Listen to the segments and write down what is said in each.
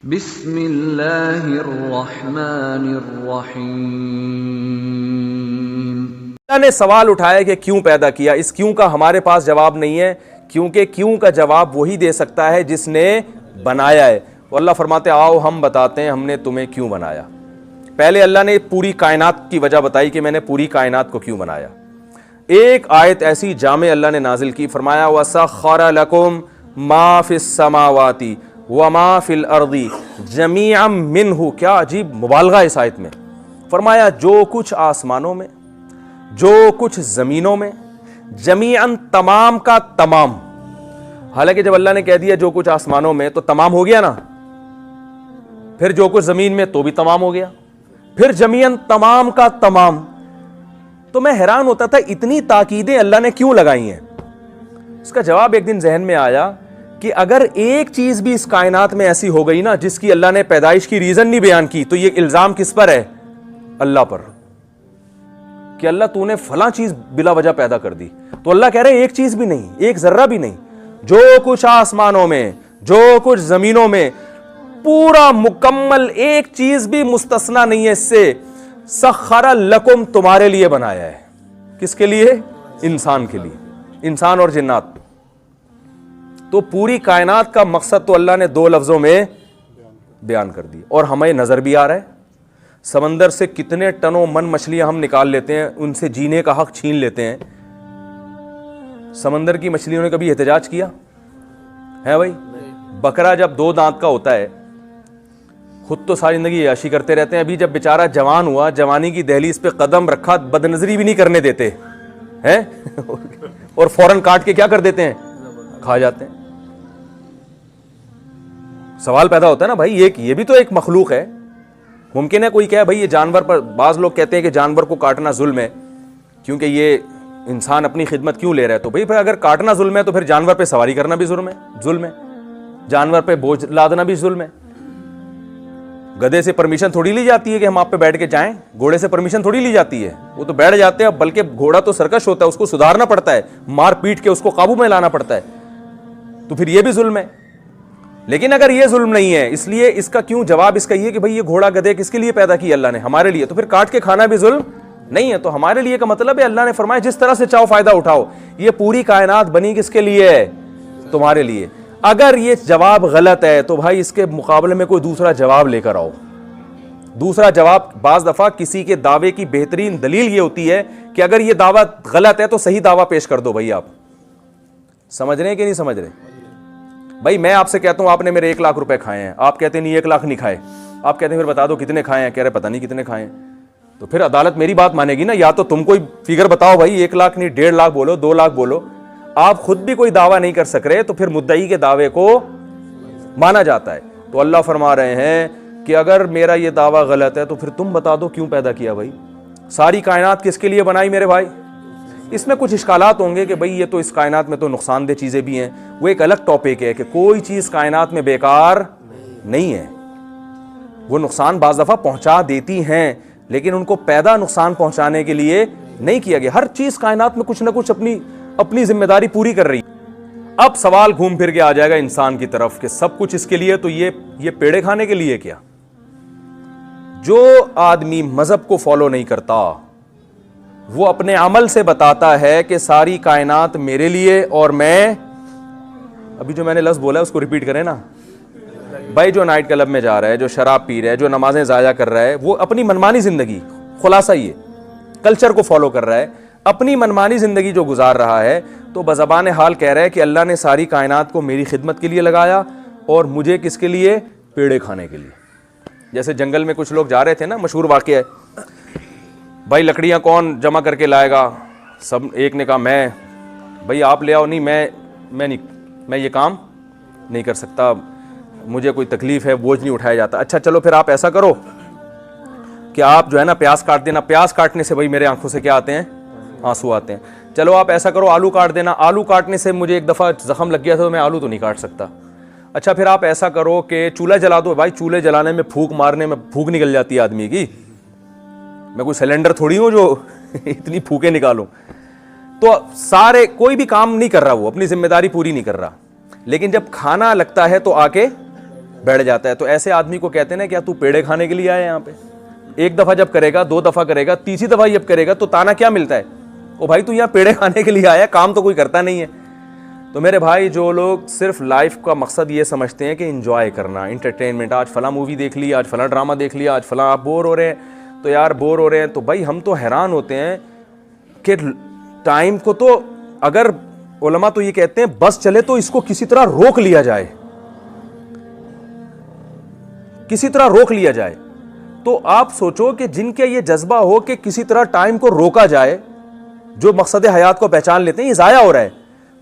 बिस्मिल्लाहिर्रहमानिर्रहीम। अल्लाह ने सवाल उठाया कि क्यों पैदा किया। इस क्यों का हमारे पास जवाब नहीं है, क्योंकि क्यों का जवाब वही दे सकता है जिसने बनाया है। और अल्लाह फरमाते आओ हम बताते हैं हमने तुम्हें क्यों बनाया। पहले अल्लाह ने पूरी कायनात की वजह बताई कि मैंने पूरी कायनात को क्यों बनाया। एक आयत ऐसी जामे अल्लाह ने नाजिल की, फरमाया वसख्खर लकुम मा फिस समावाति व मा फिल अर्दी जमीअम मिन्हु। क्या अजीब मुबालगा इस आयत में। फरमाया जो कुछ आसमानों में, जो कुछ जमीनों में, जमीअन तमाम का तमाम। हालांकि जब अल्लाह ने कह दिया जो कुछ आसमानों में तो तमाम हो गया ना, फिर जो कुछ जमीन में तो भी तमाम हो गया, फिर जमीअन तमाम का तमाम। तो मैं हैरान होता था इतनी ताकीदें अल्लाह ने क्यों लगाई हैं। इसका जवाब एक दिन जहन में आया कि अगर एक चीज भी इस कायनात में ऐसी हो गई ना जिसकी अल्लाह ने पैदाइश की रीजन नहीं बयान की, तो ये इल्जाम किस पर है? अल्लाह पर, कि अल्लाह तूने फलां चीज बिला वजह पैदा कर दी। तो अल्लाह कह रहे एक चीज भी नहीं, एक जर्रा भी नहीं, जो कुछ आसमानों में, जो कुछ जमीनों में, पूरा मुकम्मल एक चीज भी मुस्तस्ना नहीं है इससे। सख्खरा लकुम तुम्हारे लिए बनाया है। किसके लिए? इंसान के लिए, इंसान और जिन्नात। तो पूरी कायनात का मकसद तो अल्लाह ने दो लफ्जों में बयान कर दिया। और हमें नजर भी आ रहा है, समंदर से कितने टनों मन मछलियां हम निकाल लेते हैं, उनसे जीने का हक छीन लेते हैं। समंदर की मछलियों ने कभी एहतजाज किया है भाई? बकरा जब दो दांत का होता है, खुद तो सारी जिंदगी याशी करते रहते हैं, अभी जब बेचारा जवान हुआ, जवानी की दहलीज पे कदम रखा, बदनजरी भी नहीं करने देते हैं और फौरन काट के क्या कर देते हैं? खा जाते हैं। सवाल पैदा होता है ना भाई, ये भी तो एक मखलूक है। मुमकिन है कोई कहे भाई ये जानवर पर, बाज लोग कहते हैं कि जानवर को काटना जुल्म है क्योंकि ये इंसान अपनी खिदमत क्यों ले रहा है। तो भाई फिर अगर काटना जुल्म है तो फिर जानवर पे सवारी करना भी जुल्म है, जानवर पे बोझ लादना भी जुल्म है। गधे से परमिशन थोड़ी ली जाती है कि हम आप पे बैठ के जाएं, घोड़े से परमिशन थोड़ी ली जाती है, वो तो बैठ जाते हैं। बल्कि घोड़ा तो सरकश होता है, उसको सुधारना पड़ता है, मार पीट के उसको काबू में लाना पड़ता है, तो फिर ये भी जुल्म है। लेकिन अगर ये जुल्म नहीं है, इसलिए इसका क्यों जवाब इसका ये कि भाई ये घोड़ा गधे किसके लिए पैदा किया अल्लाह ने? हमारे लिए। तो फिर काट के खाना भी जुल्म नहीं है। तो हमारे लिए का मतलब है अल्लाह ने फरमाया जिस तरह से चाहो फायदा उठाओ। ये पूरी कायनात बनी किसके लिए है? तुम्हारे लिए। अगर ये जवाब गलत है तो भाई इसके मुकाबले में कोई दूसरा जवाब लेकर आओ। दूसरा जवाब, बाज दफा किसी के दावे की बेहतरीन दलील ये होती है कि अगर ये दावा गलत है तो सही दावा पेश कर दो। भाई आप समझ रहे हैं कि नहीं समझ रहे? भाई मैं आपसे कहता हूं आपने मेरे 1 लाख रुपए खाए हैं, आप कहते नहीं 1 लाख नहीं खाए। आप कहते हैं फिर बता दो कितने खाए हैं, कह रहे पता नहीं कितने खाए हैं। तो फिर अदालत मेरी बात मानेगी ना। या तो तुम कोई फिगर बताओ भाई, 1 लाख नहीं 1.5 लाख बोलो, 2 लाख बोलो। आप खुद भी कोई दावा नहीं कर सक रहे तो फिर मुद्दई के दावे को माना जाता है। तो अल्लाह फरमा रहे हैं कि अगर मेरा ये दावा गलत है तो फिर तुम बता दो क्यों पैदा किया। भाई सारी कायनात किसके लिए बनाई मेरे भाई? इसमें कुछ इश्कालात होंगे कि भाई ये तो इस कायनात में तो नुकसानदेह चीज़ें भी हैं, वो एक अलग टॉपिक है कि कोई चीज़ कायनात में बेकार नहीं है। वो नुकसान बाज़ दफ़ा पहुंचा देती हैं, लेकिन उनको पैदा नुकसान पहुंचाने के लिए नहीं किया गया। हर चीज़ कायनात में कुछ ना कुछ अपनी जिम्मेदारी पूरी कर रही है। अब सवाल घूम फिर के आ जाएगा इंसान की तरफ कि सब कुछ इसके लिए, तो ये पेड़े खाने के लिए क्या? जो आदमी मजहब को फॉलो नहीं करता वो अपने अमल से बताता है कि सारी कायनात मेरे लिए और मैं, अभी जो मैंने लफ्ज़ बोला है उसको रिपीट करें ना भाई। जो नाइट क्लब में जा रहा है, जो शराब पी रहा है, जो नमाजें ज़ाया कर रहा है, वो अपनी मनमानी ज़िंदगी, खुलासा ये कल्चर को फॉलो कर रहा है, अपनी मनमानी ज़िंदगी जो गुजार रहा है, तो बज़बान हाल कह रहा है कि अल्लाह ने सारी कायनात को मेरी खिदमत के लिए लगाया और मुझे किसके लिए? पेड़े खाने के लिए। जैसे जंगल में कुछ लोग जा रहे थे ना, मशहूर वाक़या है भाई, लकड़ियाँ कौन जमा करके लाएगा? सब, एक ने कहा मैं। भाई आप ले आओ। नहीं मैं ये काम नहीं कर सकता, मुझे कोई तकलीफ़ है, बोझ नहीं उठाया जाता। अच्छा चलो फिर आप ऐसा करो कि आप जो है ना प्याज काट देना। प्याज काटने से भाई मेरे आंखों से क्या आते हैं? आंसू आते हैं। चलो आप ऐसा करो आलू काट देना। आलू काटने से मुझे एक दफ़ा ज़ख्म लग गया था तो मैं आलू तो नहीं काट सकता। अच्छा फिर आप ऐसा करो कि चूल्हा जला दो। भाई चूल्हे जलाने में, फूंक मारने में फूंक निकल जाती है आदमी की। मैं कोई सिलेंडर थोड़ी हूं जो इतनी फूके निकालूं। तो सारे, कोई भी काम नहीं कर रहा, वो अपनी जिम्मेदारी पूरी नहीं कर रहा। लेकिन जब खाना लगता है तो आके बैठ जाता है। तो ऐसे आदमी को कहते हैं ना, क्या तू पेड़े खाने के लिए आया यहाँ पे? एक दफा जब करेगा, 2 दफा करेगा, तीसरी दफा जब करेगा तो ताना क्या मिलता है? ओ भाई तू यहाँ पेड़े खाने के लिए आया, काम तो कोई करता नहीं है। तो मेरे भाई, जो लोग सिर्फ लाइफ का मकसद ये समझते हैं कि एंजॉय करना, इंटरटेनमेंट, आज फला मूवी देख ली, आज फला ड्रामा देख लिया, आज फला आप बोर हो रहे हैं तो यार बोर हो रहे हैं, तो भाई हम तो हैरान होते हैं कि टाइम को तो अगर उलमा तो ये कहते हैं बस चले तो इसको किसी तरह रोक लिया जाए, किसी तरह रोक लिया जाए। तो आप सोचो कि जिनके ये जज्बा हो कि किसी तरह टाइम को रोका जाए, जो मकसद हयात को पहचान लेते हैं ये जाया हो रहा है,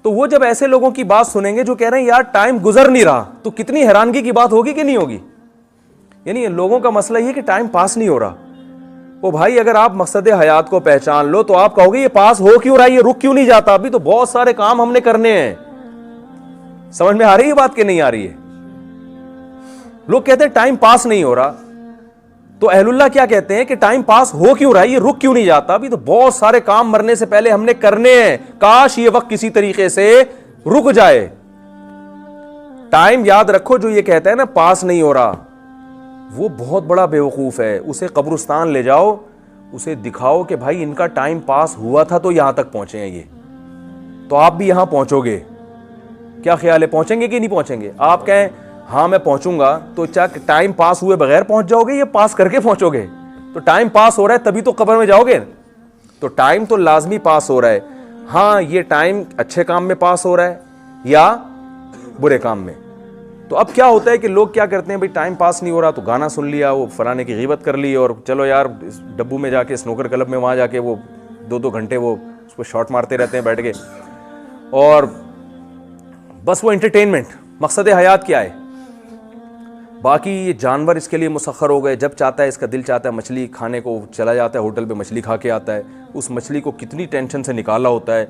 तो वो जब ऐसे लोगों की बात सुनेंगे जो कह रहे हैं यार टाइम गुजर नहीं रहा, तो कितनी हैरानगी की बात होगी कि नहीं होगी? यानी लोगों का मसला ये कि टाइम पास नहीं हो रहा। वो भाई अगर आप मकसद हयात को पहचान लो तो आप कहोगे ये पास हो क्यों रहा है, ये रुक क्यों नहीं जाता, अभी तो बहुत सारे काम हमने करने हैं। समझ में आ रही है बात कि नहीं आ रही है? लोग कहते हैं टाइम पास नहीं हो रहा, तो अहलुल्लाह क्या कहते हैं कि टाइम पास हो क्यों रहा है, ये रुक क्यों नहीं जाता, अभी तो बहुत सारे काम मरने से पहले हमने करने हैं, काश ये वक्त किसी तरीके से रुक जाए। टाइम याद रखो, जो ये कहता है ना पास नहीं हो रहा, वो बहुत बड़ा बेवकूफ है। उसे कब्रिस्तान ले जाओ, उसे दिखाओ कि भाई इनका टाइम पास हुआ था तो यहां तक पहुंचे हैं ये, तो आप भी यहां पहुंचोगे। क्या ख्याल है, पहुंचेंगे कि नहीं पहुंचेंगे? आप कहें हाँ मैं पहुंचूंगा, तो क्या टाइम पास हुए बगैर पहुंच जाओगे या पास करके पहुंचोगे? तो टाइम पास हो रहा है तभी तो कब्र में जाओगे। तो टाइम तो लाजमी पास हो रहा है। हाँ, ये टाइम अच्छे काम में पास हो रहा है या बुरे काम में। तो अब क्या होता है कि लोग क्या करते हैं, भाई टाइम पास नहीं हो रहा तो गाना सुन लिया, वो फलाने की गीबत कर ली, और चलो यार इस डब्बू में जाके स्नूकर क्लब में वहाँ जाके वो 2-2 घंटे वो उसको शॉट मारते रहते हैं बैठ के, और बस वो एंटरटेनमेंट। मकसद हयात क्या है? बाकी ये जानवर इसके लिए मुसख्खर हो गए, जब चाहता है इसका दिल चाहता है मछली खाने को चला जाता है, होटल पे मछली खा के आता है। उस मछली को कितनी टेंशन से निकाला होता है,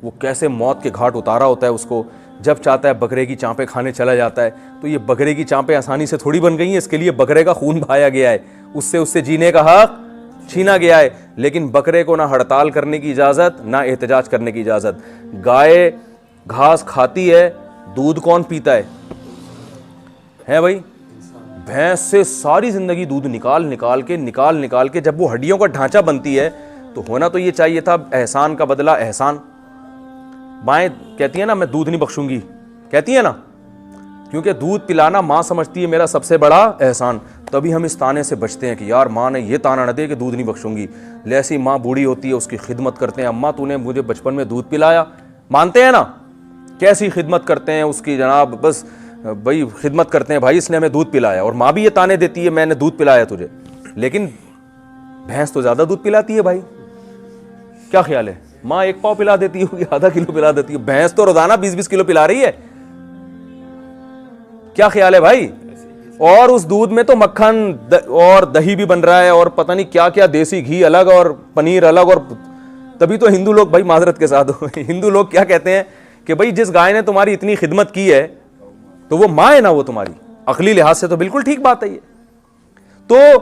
वो कैसे मौत के घाट उतारा होता है उसको। जब चाहता है बकरे की चाँपें खाने चला जाता है। तो ये बकरे की चाँपें आसानी से थोड़ी बन गई हैं, इसके लिए बकरे का खून बहाया गया है, उससे जीने का हक छीना गया है। लेकिन बकरे को ना हड़ताल करने की इजाज़त, ना एहतजाज करने की इजाज़त। गाय घास खाती है, दूध कौन पीता है भाई? भैंस से सारी जिंदगी दूध निकाल के जब वो हड्डियों का ढांचा बनती है, तो होना तो ये चाहिए था एहसान का बदला एहसान। माएँ कहती है ना मैं दूध नहीं बख्शूंगी, कहती है ना, क्योंकि दूध पिलाना माँ समझती है मेरा सबसे बड़ा एहसान। तभी हम इस ताने से बचते हैं कि यार माँ ने ये ताना न दे कि दूध नहीं बख्शूंगी। जैसी माँ बूढ़ी होती है उसकी खिदमत करते हैं, अम्मा तूने मुझे बचपन में दूध पिलाया, मानते हैं ना, कैसी खिदमत करते हैं उसकी जनाब, बस भाई खिदमत करते हैं, भाई इसने हमें दूध पिलाया। और माँ भी ये ताने देती है मैंने दूध पिलाया तुझे। लेकिन भैंस तो ज़्यादा दूध पिलाती है भाई, क्या ख्याल है? माँ 1 पाव पिला देती होगी, आधा किलो पिला देती है, भैंस तो रोजाना 20-20 किलो पिला रही है। क्या ख्याल है भाई? और उस दूध में तो मक्खन और दही भी बन रहा है, और पता नहीं क्या क्या, देसी घी अलग और पनीर अलग। और तभी तो हिंदू लोग, भाई माजरत के साथ हिंदू लोग क्या कहते हैं कि भाई जिस गाय ने तुम्हारी इतनी खिदमत की है तो वो माँ है ना वो तुम्हारी। अकली लिहाज से तो बिल्कुल ठीक बात है ये। तो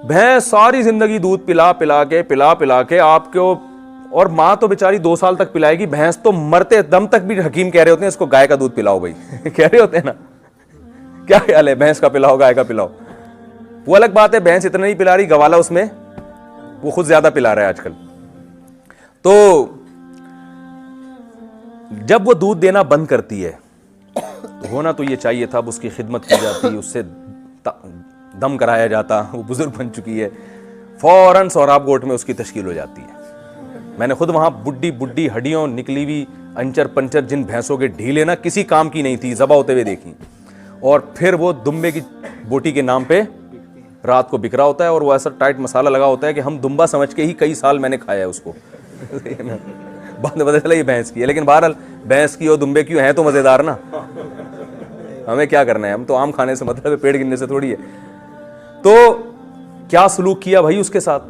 भैंस सारी जिंदगी दूध पिला पिला के आपको, और माँ तो बेचारी 2 साल तक पिलाएगी, भैंस तो मरते दम तक भी हकीम कह रहे होते हैं इसको गाय का दूध पिलाओ भाई कह रहे होते हैं ना। क्या ख्याल है, भैंस का पिलाओ गाय का पिलाओ? वो अलग बात है, भैंस इतना नहीं पिला रही, गवाला उसमें वो खुद ज्यादा पिला रहा है आजकल। तो जब वो दूध देना बंद करती है तो होना तो ये चाहिए था, अब उसकी खिदमत की जाती, उससे दम कराया जाता, वो बुजुर्ग बन चुकी है, फौरन सोहराब गोट में उसकी तश्कील हो जाती है। मैंने खुद वहाँ बुड्ढी हड्डियों निकली हुई अंचर पंचर जिन भैंसों के ढीले ना किसी काम की नहीं थी, ज़बा होते हुए देखी, और फिर वो दुम्बे की बोटी के नाम पे रात को बिखरा होता है, और वो ऐसा टाइट मसाला लगा होता है कि हम दुम्बा समझ के ही कई साल मैंने खाया है उसको बाद में पता चला ये भैंस की है। लेकिन बहरहाल भैंस की और दुम्बे की है तो मज़ेदार ना, हमें क्या करना है, हम तो आम खाने से मतलब है, पेड़ गिनने से थोड़ी है। तो क्या सलूक किया भाई उसके साथ।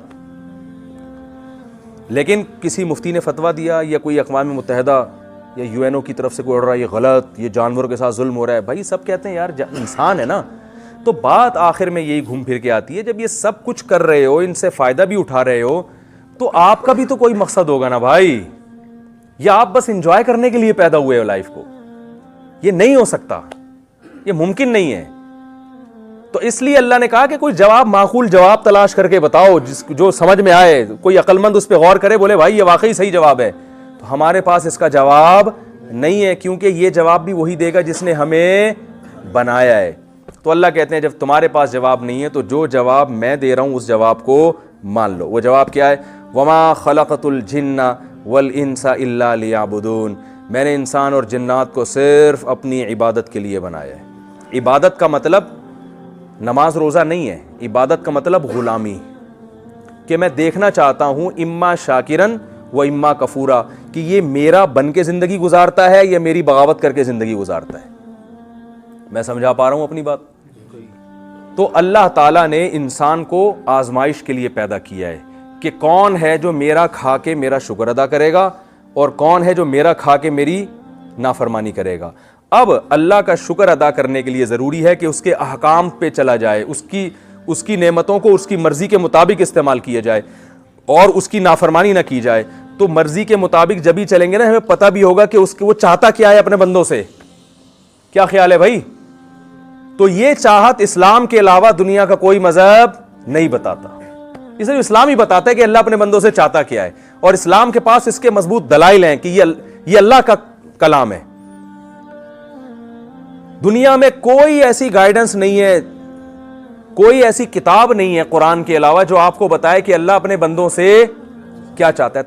लेकिन किसी मुफ्ती ने फतवा दिया या कोई अक़वाम मुत्तहिदा या यूएनओ की तरफ से कोई ऑर्डर, ये गलत, ये जानवरों के साथ जुल्म हो रहा है। भाई सब कहते हैं यार इंसान है ना। तो बात आखिर में यही घूम फिर के आती है, जब ये सब कुछ कर रहे हो, इनसे फ़ायदा भी उठा रहे हो, तो आपका भी तो कोई मकसद होगा ना भाई। या आप बस इंजॉय करने के लिए पैदा हुए हो लाइफ को? ये नहीं हो सकता, ये मुमकिन नहीं है। तो इसलिए अल्लाह ने कहा कि कोई जवाब, माकूल जवाब तलाश करके बताओ जो समझ में आए, कोई अक्लमंद उस पर गौर करे, बोले भाई ये वाकई सही जवाब है। तो हमारे पास इसका जवाब नहीं है, क्योंकि ये जवाब भी वही देगा जिसने हमें बनाया है। तो अल्लाह कहते हैं जब तुम्हारे पास जवाब नहीं है तो जो जवाब मैं दे रहा हूं उस जवाब को मान लो। वो जवाब क्या है? वमा खलक़तुल जिन्ना वल इंसा इल्ला लियाबुदून, मैंने इंसान और जिन्नात को सिर्फ अपनी इबादत के लिए बनाया है। इबादत का मतलब नमाज रोज़ा नहीं है, इबादत का मतलब गुलामी, कि मैं देखना चाहता हूं इम्मा शाकिरन व इम्मा कफूरा, कि ये मेरा बन के ज़िंदगी गुजारता है या मेरी बगावत करके ज़िंदगी गुजारता है। मैं समझा पा रहा हूं अपनी बात? तो अल्लाह ताला ने इंसान को आजमाइश के लिए पैदा किया है कि कौन है जो मेरा खा के मेरा शुक्र अदा करेगा और कौन है जो मेरा खा के मेरी नाफरमानी करेगा। अब अल्लाह का शुक्र अदा करने के लिए ज़रूरी है कि उसके अहकाम पे चला जाए, उसकी नेमतों को उसकी मर्ज़ी के मुताबिक इस्तेमाल किया जाए और उसकी नाफरमानी ना की जाए। तो मर्ज़ी के मुताबिक जब भी चलेंगे ना, हमें पता भी होगा कि वो चाहता क्या है अपने बंदों से। क्या ख्याल है भाई? तो ये चाहत इस्लाम के अलावा दुनिया का कोई मजहब नहीं बताता। इसे इस्लाम ही बताता है कि अल्लाह अपने बंदों से चाहता क्या है, और इस्लाम के पास इसके मजबूत दलाइल हैं कि ये अल्लाह का कलाम है। दुनिया में कोई ऐसी गाइडेंस नहीं है, कोई ऐसी किताब नहीं है कुरान के अलावा जो आपको बताए कि अल्लाह अपने बंदों से क्या चाहता है।